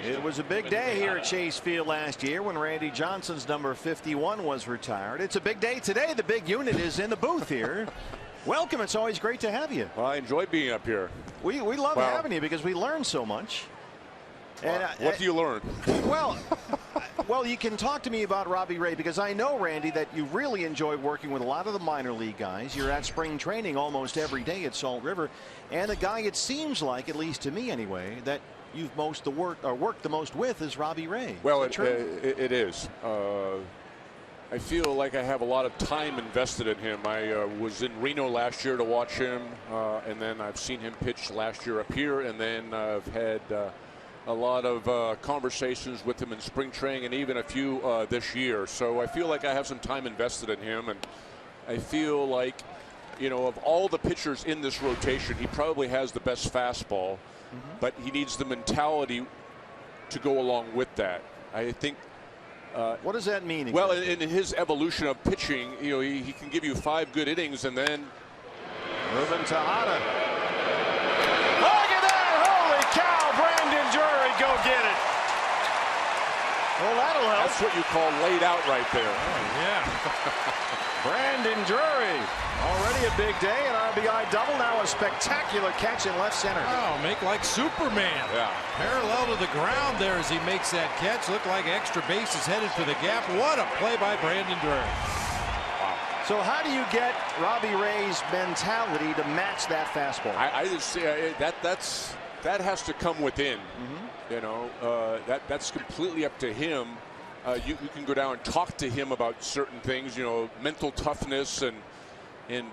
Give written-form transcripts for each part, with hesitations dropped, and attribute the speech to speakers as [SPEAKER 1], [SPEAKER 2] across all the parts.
[SPEAKER 1] It was a big day here at Chase Field last year when Randy Johnson's number 51 was retired. It's a big day today. The big unit is in the booth here. Welcome. It's always great to have you.
[SPEAKER 2] Well, I enjoy being up here.
[SPEAKER 1] We love having you because we learn so much. And
[SPEAKER 2] what do you learn?
[SPEAKER 1] Well, you can talk to me about Robbie Ray because I know, Randy, that you really enjoy working with a lot of the minor league guys. You're at spring training almost every day at Salt River, and the guy it seems like, at least to me anyway, that you've worked the most with is Robbie Ray.
[SPEAKER 2] Well, it is. I feel like I have a lot of time invested in him. I was in Reno last year to watch him, and then I've seen him pitch last year up here, and then I've had a lot of conversations with him in spring training and even a few this year. So I feel like I have some time invested in him, and I feel like, you know, of all the pitchers in this rotation, he probably has the best fastball, but he needs the mentality to go along with that. I think.
[SPEAKER 1] What does that mean?
[SPEAKER 2] Well, in his evolution of pitching, you know, he can give you 5 good innings and then.
[SPEAKER 1] Moving to Hada. Look at that! Holy cow! Brandon Drury, go get it. Well, that'll help.
[SPEAKER 2] That's what you call laid out right there.
[SPEAKER 1] Oh, yeah. Brandon Drury. Already a big day, an RBI double. Now a spectacular catch in left center.
[SPEAKER 3] Oh, make like Superman.
[SPEAKER 2] Yeah.
[SPEAKER 3] Parallel to the ground there as he makes that catch. Looked like extra bases headed for the gap. What a play by Brandon Drury.
[SPEAKER 2] Wow.
[SPEAKER 1] So how do you get Robbie Ray's mentality to match that fastball?
[SPEAKER 2] I just say that has to come within. You know, that's completely up to him. You can go down and talk to him about certain things, you know, mental toughness and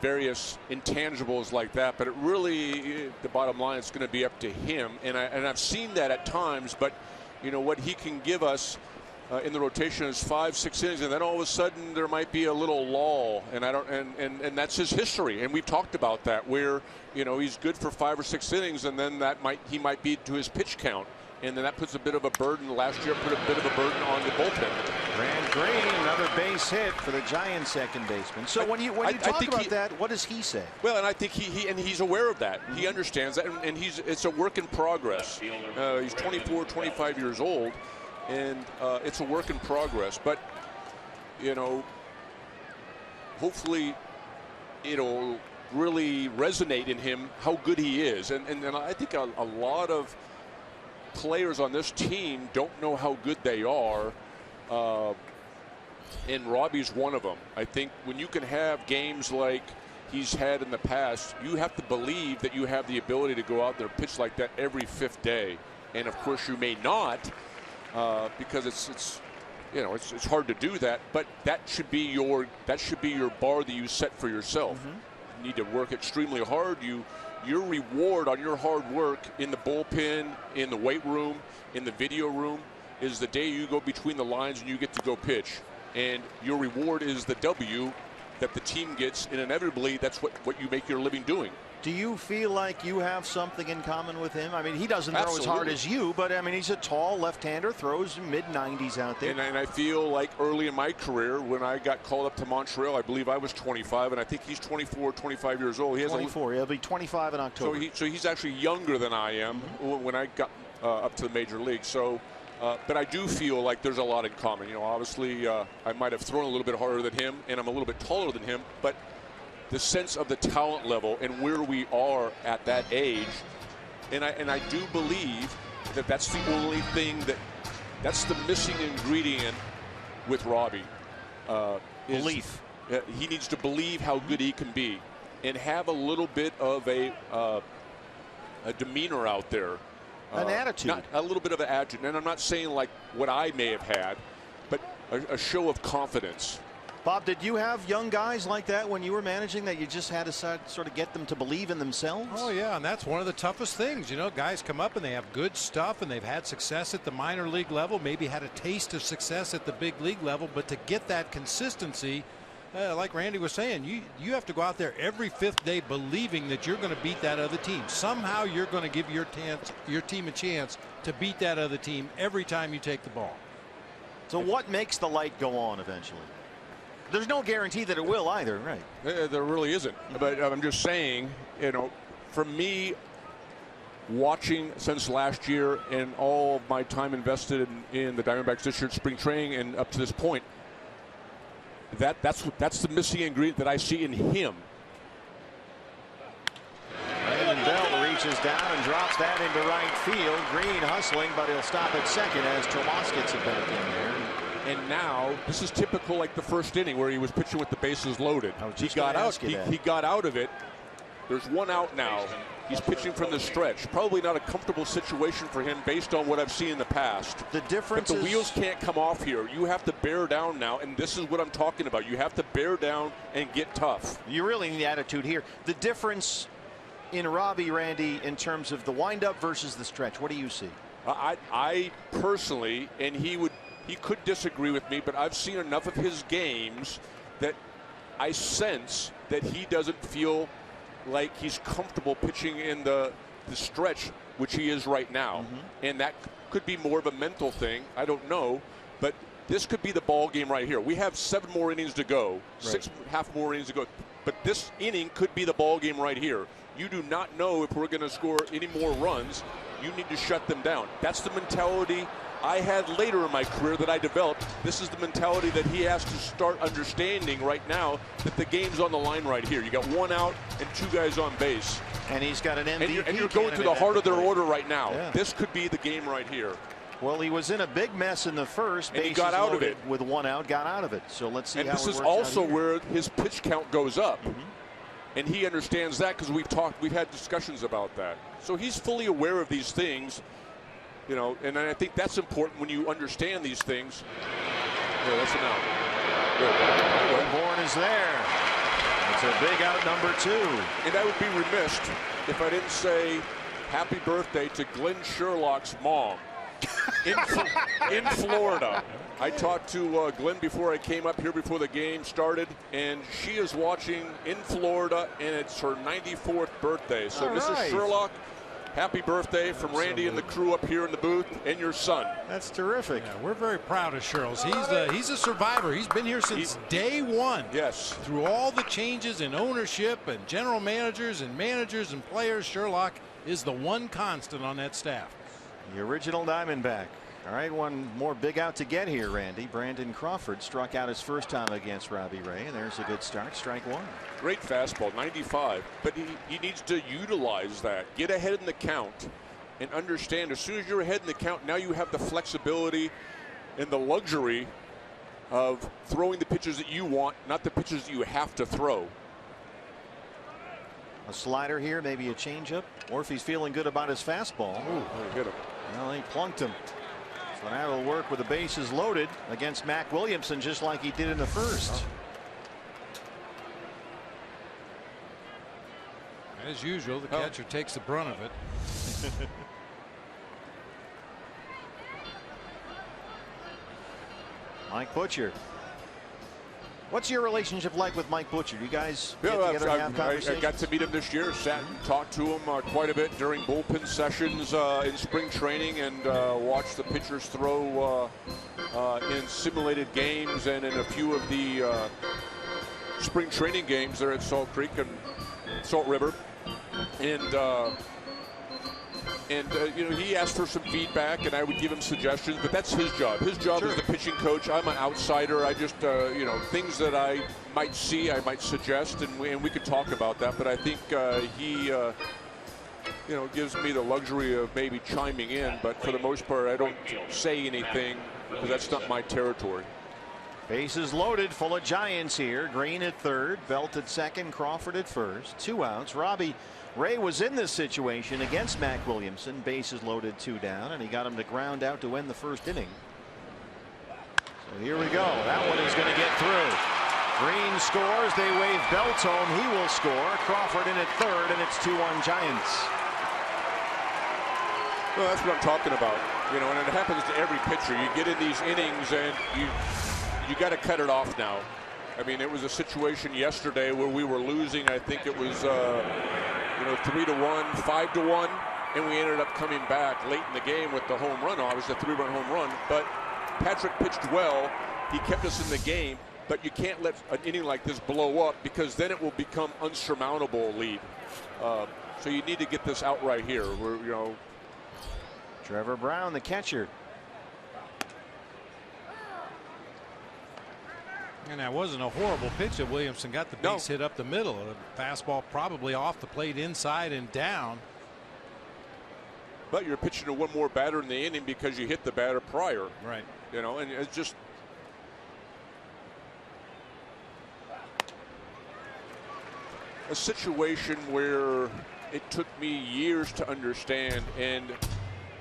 [SPEAKER 2] various intangibles like that. But it really, the bottom line, it's going to be up to him. And I've seen that at times. But you know what he can give us in the rotation is 5-6 innings, and then all of a sudden there might be a little lull. And and that's his history. And we've talked about that, where you know he's good for 5 or 6 innings, and then he might be to his pitch count. And then that puts a bit of a burden. Last year put a bit of a burden on the bullpen.
[SPEAKER 1] Grand Green, another base hit for the Giants second baseman. So when you talk about that, what does he say?
[SPEAKER 2] Well, and I think he's aware of that. He understands that, and it's a work in progress. He's 24, 25 years old, and it's a work in progress. But you know, hopefully, it'll really resonate in him how good he is, and I think a lot of players on this team don't know how good they are, and Robbie's one of them. I think when you can have games like he's had in the past, you have to believe that you have the ability to go out there and pitch like that every 5th day. And of course you may not, because it's you know it's hard to do that. But that should be your bar that you set for yourself. You need to work extremely hard. Your reward on your hard work in the bullpen, in the weight room, in the video room, is the day you go between the lines and you get to go pitch. And your reward is the W that the team gets, and inevitably that's what you make your living doing.
[SPEAKER 1] Do you feel like you have something in common with him? I mean, he doesn't throw as hard as you, but I mean, he's a tall left-hander, throws mid-90s out there.
[SPEAKER 2] And I feel like early in my career, when I got called up to Montreal, I believe I was 25, and I think he's 24, 25 years old. He has
[SPEAKER 1] 24. He'll be 25 in October.
[SPEAKER 2] So he's actually younger than I am when I got up to the major league. So, but I do feel like there's a lot in common. You know, obviously, I might have thrown a little bit harder than him, and I'm a little bit taller than him, but the sense of the talent level and where we are at that age, and I do believe that that's the only thing that's the missing ingredient with Robbie.
[SPEAKER 1] Belief.
[SPEAKER 2] He needs to believe how good he can be, and have a little bit of a demeanor out there,
[SPEAKER 1] an attitude,
[SPEAKER 2] a little bit of an attitude. And I'm not saying like what I may have had, but a show of confidence.
[SPEAKER 1] Bob, did you have young guys like that when you were managing, that you just had to sort of get them to believe in themselves?
[SPEAKER 3] Oh, yeah, and that's one of the toughest things. You know, guys come up and they have good stuff and they've had success at the minor league level, maybe had a taste of success at the big league level, but to get that consistency, like Randy was saying, you have to go out there every 5th day believing that you're going to beat that other team. Somehow you're going to give your team a chance to beat that other team every time you take the ball.
[SPEAKER 1] So what makes the light go on eventually? There's no guarantee that it will either, right?
[SPEAKER 2] There really isn't. But I'm just saying, you know, for me, watching since last year and all of my time invested in the Diamondbacks this year at spring training and up to this point, that's the missing ingredient that I see in him.
[SPEAKER 1] And Bell reaches down and drops that into right field. Green hustling, but he'll stop at second as Tomas gets it back in there.
[SPEAKER 2] And now this is typical like the first inning where he was pitching with the bases loaded. He got out. He got out of it. There's one out now. He's pitching from the stretch. Probably not a comfortable situation for him based on what I've seen in the past.
[SPEAKER 1] The difference
[SPEAKER 2] but the wheels can't come off here. You have to bear down now, and this is what I'm talking about. You have to bear down and get tough.
[SPEAKER 1] You really need attitude here. The difference in Robbie, Randy, in terms of the windup versus the stretch, what do you see?
[SPEAKER 2] I personally, and he could disagree with me, but I've seen enough of his games that I sense that he doesn't feel like he's comfortable pitching in the stretch, which he is right now. And that could be more of a mental thing. I don't know, but this could be the ball game right here. We have 7 more innings to go,
[SPEAKER 1] right.
[SPEAKER 2] 6.5 more innings to go, but this inning could be the ball game right here. You do not know if we're going to score any more runs. You need to shut them down. That's the mentality I had later in my career that I developed. This is the mentality that he has to start understanding right now, that the game's on the line right here. You got 1 out and 2 guys on base.
[SPEAKER 1] And he's got an MVP.
[SPEAKER 2] And you're going to the heart of their order right now.
[SPEAKER 1] Yeah.
[SPEAKER 2] This could be the game right here.
[SPEAKER 1] Well, he was in a big mess in the first.
[SPEAKER 2] And he got out of it.
[SPEAKER 1] With 1 out, got out of it. So let's see how it works out.
[SPEAKER 2] And this is also where his pitch count goes up. And he understands that because we've had discussions about that. So he's fully aware of these things. You know, and I think that's important when you understand these things. Yeah, that's an out. Good.
[SPEAKER 1] Bourne is there. It's a big out, number 2.
[SPEAKER 2] And I would be remiss if I didn't say happy birthday to Glenn Sherlock's mom in Florida. I talked to Glenn before I came up here before the game started, and she is watching in Florida, and it's her 94th birthday. So Mrs. Sherlock, happy birthday from Randy and the crew up here in the booth, and your son.
[SPEAKER 1] That's terrific.
[SPEAKER 3] Yeah, we're very proud of Sherles. He's a survivor. He's been here since day one.
[SPEAKER 2] Yes.
[SPEAKER 3] Through all the changes in ownership and general managers and players, Sherlock is the one constant on that staff.
[SPEAKER 1] The original Diamondback. All right, one more big out to get here, Randy. Brandon Crawford struck out his first time against Robbie Ray, and there's a good start. Strike 1.
[SPEAKER 2] Great fastball, 95. But he needs to utilize that. Get ahead in the count and understand as soon as you're ahead in the count, now you have the flexibility and the luxury of throwing the pitches that you want, not the pitches that you have to throw.
[SPEAKER 1] A slider here, maybe a changeup, or if he's feeling good about his fastball.
[SPEAKER 2] Ooh, hit him.
[SPEAKER 1] Well, he plunked him. So now he'll work with the bases loaded against Mac Williamson, just like he did in the first.
[SPEAKER 3] As usual, the catcher takes the brunt of it.
[SPEAKER 1] Mike Butcher. What's your relationship like with Mike Butcher? You guys get together and have conversations?
[SPEAKER 2] I got to meet him this year. Sat and talked to him quite a bit during bullpen sessions in spring training, and watched the pitchers throw in simulated games and in a few of the spring training games there at Salt Creek and Salt River. And you know, he asked for some feedback, and I would give him suggestions. But that's his job. His job is the pitching coach. I'm an outsider. I just you know, things that I might see, I might suggest, and we could talk about that. But I think he you know, gives me the luxury of maybe chiming in. But for the most part, I don't say anything because that's not my territory.
[SPEAKER 1] Bases loaded, full of Giants here. Green at third, Belt at second, Crawford at first. 2 outs. Robbie Ray was in this situation against Mac Williamson. Bases loaded, 2 down, and he got him to ground out to end the first inning. So here we go. That one is going to get through. Green scores. They wave Belt home. He will score. Crawford in at third, and it's 2-1 Giants.
[SPEAKER 2] Well, that's what I'm talking about. You know, and it happens to every pitcher. You get in these innings, and you got to cut it off now. I mean, it was a situation yesterday where we were losing. I think it was you know, 3-1, 5-1, and we ended up coming back late in the game with the home run. Obviously, a 3-run home run. But Patrick pitched well. He kept us in the game. But you can't let an inning like this blow up, because then it will become unsurmountable lead. So you need to get this out right here. Where, you know,
[SPEAKER 1] Trevor Brown, the catcher.
[SPEAKER 3] And that wasn't a horrible pitch that Williamson got the base hit up the middle. A fastball probably off the plate inside and down.
[SPEAKER 2] But you're pitching to one more batter in the inning because you hit the batter prior.
[SPEAKER 3] Right.
[SPEAKER 2] You know, and it's just a situation where it took me years to understand. And,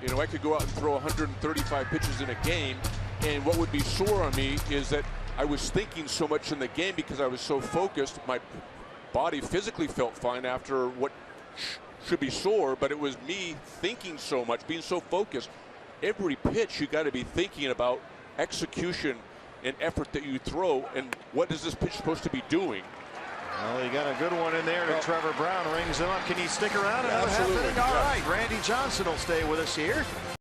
[SPEAKER 2] you know, I could go out and throw 135 pitches in a game, and what would be sore on me is that I was thinking so much in the game because I was so focused. My body physically felt fine after what should be sore, but it was me thinking so much, being so focused. Every pitch you got to be thinking about execution and effort that you throw, and what is this pitch supposed to be doing?
[SPEAKER 1] Well, he got a good one in there to Trevor Brown, rings him up. Can he stick around?
[SPEAKER 2] Yeah, absolutely.
[SPEAKER 1] All right, Randy Johnson will stay with us here.